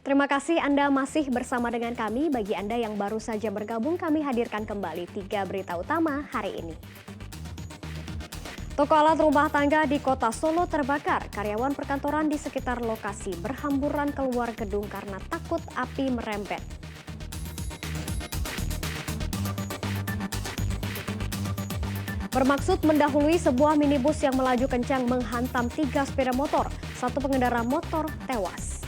Terima kasih Anda masih bersama dengan kami. Bagi Anda yang baru saja bergabung, kami hadirkan kembali 3 berita utama hari ini. Toko alat rumah tangga di kota Solo terbakar. Karyawan perkantoran di sekitar lokasi berhamburan keluar gedung karena takut api merembet. Bermaksud mendahului sebuah minibus yang melaju kencang menghantam 3 sepeda motor. 1 pengendara motor tewas.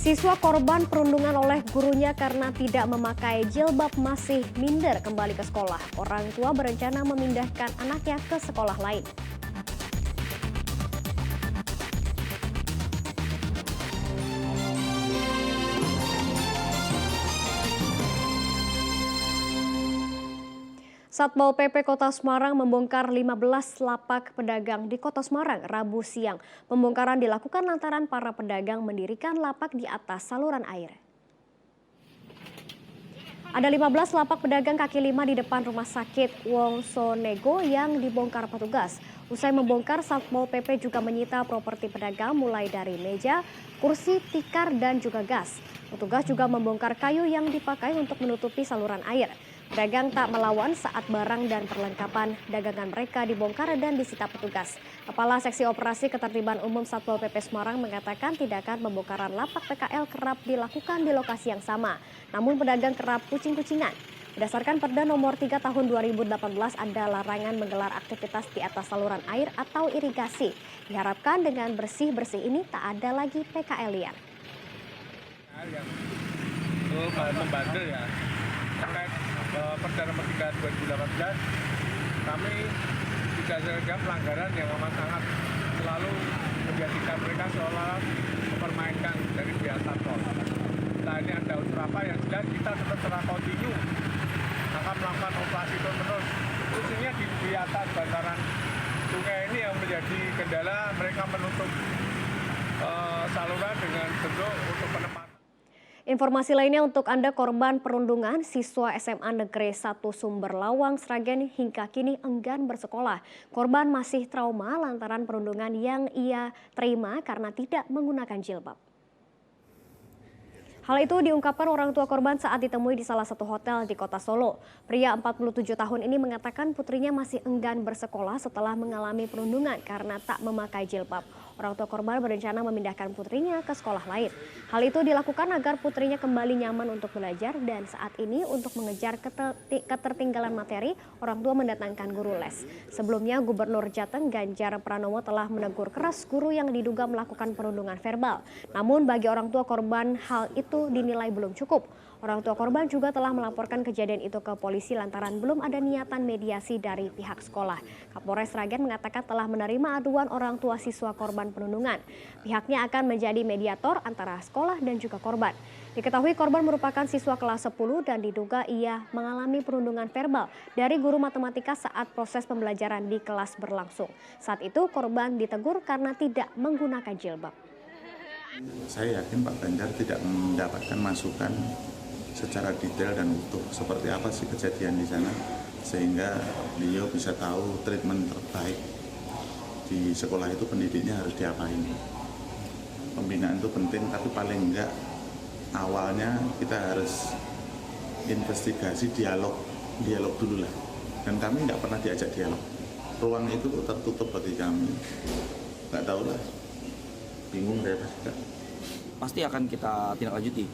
Siswa korban perundungan oleh gurunya karena tidak memakai jilbab masih minder kembali ke sekolah. Orang tua berencana memindahkan anaknya ke sekolah lain. Satpol PP Kota Semarang membongkar 15 lapak pedagang di Kota Semarang Rabu siang. Pembongkaran dilakukan lantaran para pedagang mendirikan lapak di atas saluran air. Ada 15 lapak pedagang kaki lima di depan rumah sakit Wongsonego yang dibongkar petugas. Usai membongkar, Satpol PP juga menyita properti pedagang mulai dari meja, kursi, tikar, dan juga gas. Petugas juga membongkar kayu yang dipakai untuk menutupi saluran air. Pedagang tak melawan saat barang dan perlengkapan dagangan mereka dibongkar dan disita petugas. Kepala Seksi Operasi Ketertiban Umum Satpol PP Semarang mengatakan tindakan pembongkaran lapak PKL kerap dilakukan di lokasi yang sama. Namun pedagang kerap kucing-kucingan. Berdasarkan Perda Nomor 3 Tahun 2018 ada larangan menggelar aktivitas di atas saluran air atau irigasi. Diharapkan dengan bersih-bersih ini tak ada lagi PKL liar. Membandel ya. Perda Nomor 3 2018 kami tidak ada pelanggaran yang amat sangat selalu menjadikan mereka seolah mempermainkan dari pihak Satpol. Nah ini ada unsur apa yang jelas kita tetap secara kontinu akan melakukan operasi terus khususnya di atas bantaran sungai ini yang menjadi kendala mereka menutup saluran dengan bentuk untuk penempatan. Informasi lainnya untuk Anda, korban perundungan siswa SMA Negeri 1 Sumber Lawang, Sragen hingga kini enggan bersekolah. Korban masih trauma lantaran perundungan yang ia terima karena tidak menggunakan jilbab. Hal itu diungkapkan orang tua korban saat ditemui di salah satu hotel di kota Solo. Pria 47 tahun ini mengatakan putrinya masih enggan bersekolah setelah mengalami perundungan karena tak memakai jilbab. Orang tua korban berencana memindahkan putrinya ke sekolah lain. Hal itu dilakukan agar putrinya kembali nyaman untuk belajar dan saat ini untuk mengejar ketertinggalan materi, orang tua mendatangkan guru les. Sebelumnya Gubernur Jateng Ganjar Pranowo telah menegur keras guru yang diduga melakukan perundungan verbal. Namun bagi orang tua korban hal itu dinilai belum cukup. Orang tua korban juga telah melaporkan kejadian itu ke polisi lantaran belum ada niatan mediasi dari pihak sekolah. Kapolres Sragen mengatakan telah menerima aduan orang tua siswa korban perundungan. Pihaknya akan menjadi mediator antara sekolah dan juga korban. Diketahui korban merupakan siswa kelas 10 dan diduga ia mengalami perundungan verbal dari guru matematika saat proses pembelajaran di kelas berlangsung. Saat itu korban ditegur karena tidak menggunakan jilbab. Saya yakin Pak Ganjar tidak mendapatkan masukan secara detail dan utuh seperti apa sih kejadian di sana sehingga beliau bisa tahu treatment terbaik di sekolah itu pendidiknya harus diapain. Pembinaan itu penting tapi paling enggak awalnya kita harus investigasi dialog dulu lah, dan kami nggak pernah diajak dialog. Ruang itu tertutup bagi kami, nggak tahu lah, bingung deh pasti akan kita tindak lanjuti.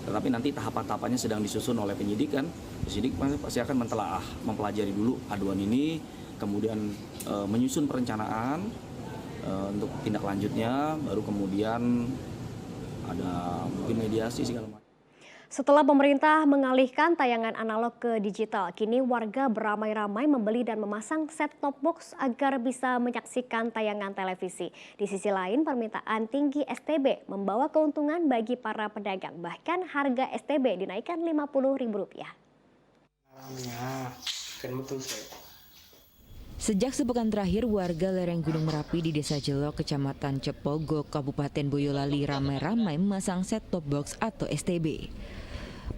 Tetapi nanti tahapan-tahapannya sedang disusun oleh penyidik kan. Penyidik pasti akan mentelaah, mempelajari dulu aduan ini, kemudian menyusun perencanaan untuk tindak lanjutnya, baru kemudian ada mungkin mediasi segala macam. Setelah pemerintah mengalihkan tayangan analog ke digital, kini warga beramai-ramai membeli dan memasang set-top box agar bisa menyaksikan tayangan televisi. Di sisi lain, permintaan tinggi STB membawa keuntungan bagi para pedagang. Bahkan harga STB dinaikkan Rp50.000. Sejak sepekan terakhir, warga lereng Gunung Merapi di Desa Jelok, Kecamatan Cepogo, Kabupaten Boyolali ramai-ramai memasang set-top box atau STB.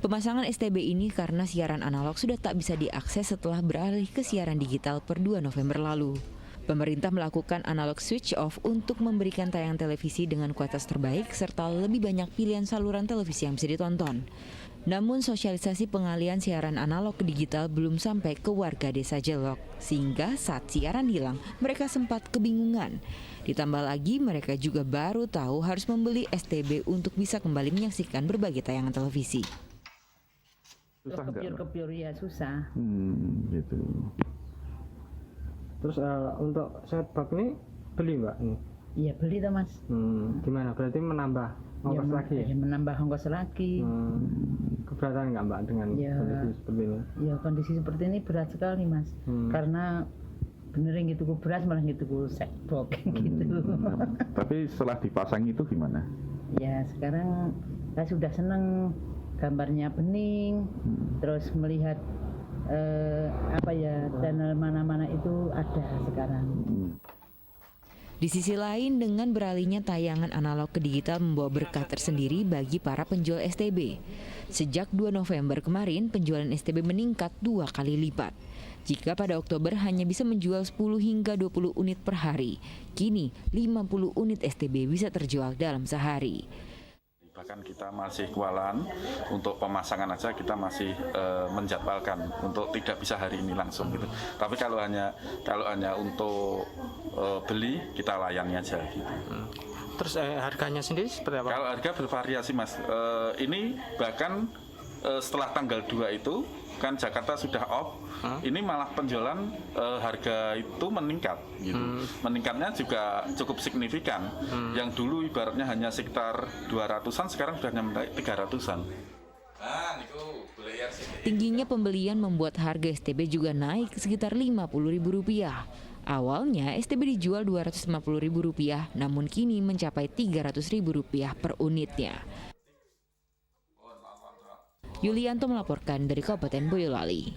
Pemasangan STB ini karena siaran analog sudah tak bisa diakses setelah beralih ke siaran digital per 2 November lalu. Pemerintah melakukan analog switch off untuk memberikan tayangan televisi dengan kualitas terbaik serta lebih banyak pilihan saluran televisi yang bisa ditonton. Namun sosialisasi pengalihan siaran analog ke digital belum sampai ke warga desa Jelok, sehingga saat siaran hilang mereka sempat kebingungan. Ditambah lagi mereka juga baru tahu harus membeli STB untuk bisa kembali menyaksikan berbagai tayangan televisi. Susah kepiur ya susah. Gitu. Terus untuk set box ini beli mbak ini? Iya beli tuh mas. Gimana? Berarti menambah ongkos lagi? Ya menambah ongkos lagi. Keberatan nggak mbak dengan kondisi seperti ini? Ya kondisi seperti ini berat sekali mas. Karena beneran gitu ku beras malah gitu ku set box gitu. Tapi setelah dipasang itu gimana? Ya sekarang saya sudah seneng, gambarnya bening, terus melihat channel mana-mana itu ada sekarang. Di sisi lain, dengan beralihnya tayangan analog ke digital membawa berkah tersendiri bagi para penjual STB. Sejak 2 November kemarin, penjualan STB meningkat 2 kali lipat. Jika pada Oktober hanya bisa menjual 10 hingga 20 unit per hari, kini 50 unit STB bisa terjual dalam sehari. Bahkan kita masih kewalahan untuk pemasangan aja, kita masih menjadwalkan untuk tidak bisa hari ini langsung gitu. Tapi kalau hanya untuk beli kita layani aja gitu. Terus harganya sendiri seperti apa? Kalau harga bervariasi mas, ini bahkan setelah tanggal 2 itu kan Jakarta sudah off, ini malah penjualan harga itu meningkat gitu. Meningkatnya juga cukup signifikan. Yang dulu ibaratnya hanya sekitar 200-an, sekarang sudah nyampe 300-an. Tingginya pembelian membuat harga STB juga naik sekitar Rp50.000. Awalnya STB dijual Rp250.000, namun kini mencapai Rp300.000 per unitnya. Yulianto melaporkan dari Kabupaten Boyolali.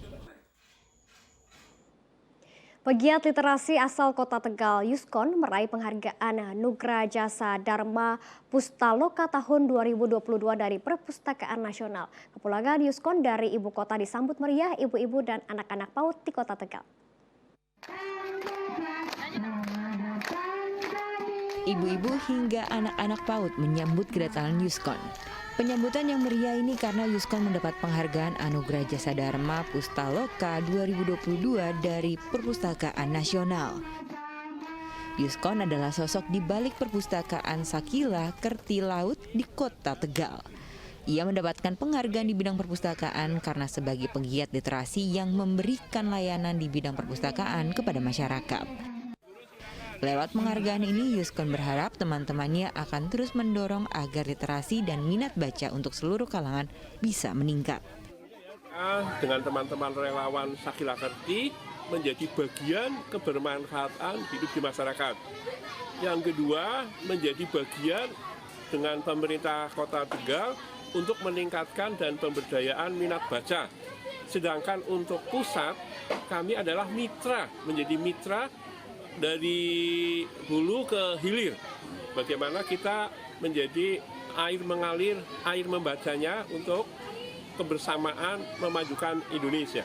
Pegiat literasi asal Kota Tegal, Yuskon, meraih penghargaan Nugra Jasa Dharma Pustaloka tahun 2022 dari Perpustakaan Nasional. Kepulangan Yuskon dari ibu kota disambut meriah ibu-ibu dan anak-anak PAUD di Kota Tegal. Ibu-ibu hingga anak-anak PAUD menyambut kedatangan Yuskon. Penyambutan yang meriah ini karena Yuskon mendapat penghargaan Anugerah Jasa Dharma Pustaloka 2022 dari Perpustakaan Nasional. Yuskon adalah sosok di balik Perpustakaan Sakila Kerti Laut di Kota Tegal. Ia mendapatkan penghargaan di bidang perpustakaan karena sebagai pegiat literasi yang memberikan layanan di bidang perpustakaan kepada masyarakat. Lewat penghargaan ini, Yuskon berharap teman-temannya akan terus mendorong agar literasi dan minat baca untuk seluruh kalangan bisa meningkat. Dengan teman-teman relawan Sakila Kerti menjadi bagian kebermanfaatan hidup di masyarakat. Yang kedua, menjadi bagian dengan pemerintah Kota Tegal untuk meningkatkan dan pemberdayaan minat baca. Sedangkan untuk pusat, kami adalah mitra, menjadi mitra dari hulu ke hilir. Bagaimana kita menjadi air mengalir, air membacanya untuk kebersamaan memajukan Indonesia.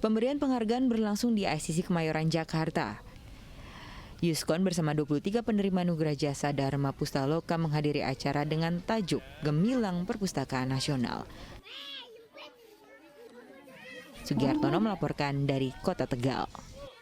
Pemberian penghargaan berlangsung di ICC Kemayoran, Jakarta. Yuskon bersama 23 penerima Nugra Jasa Dharma Pustaloka menghadiri acara dengan tajuk Gemilang Perpustakaan Nasional. Sugiartono melaporkan dari Kota Tegal.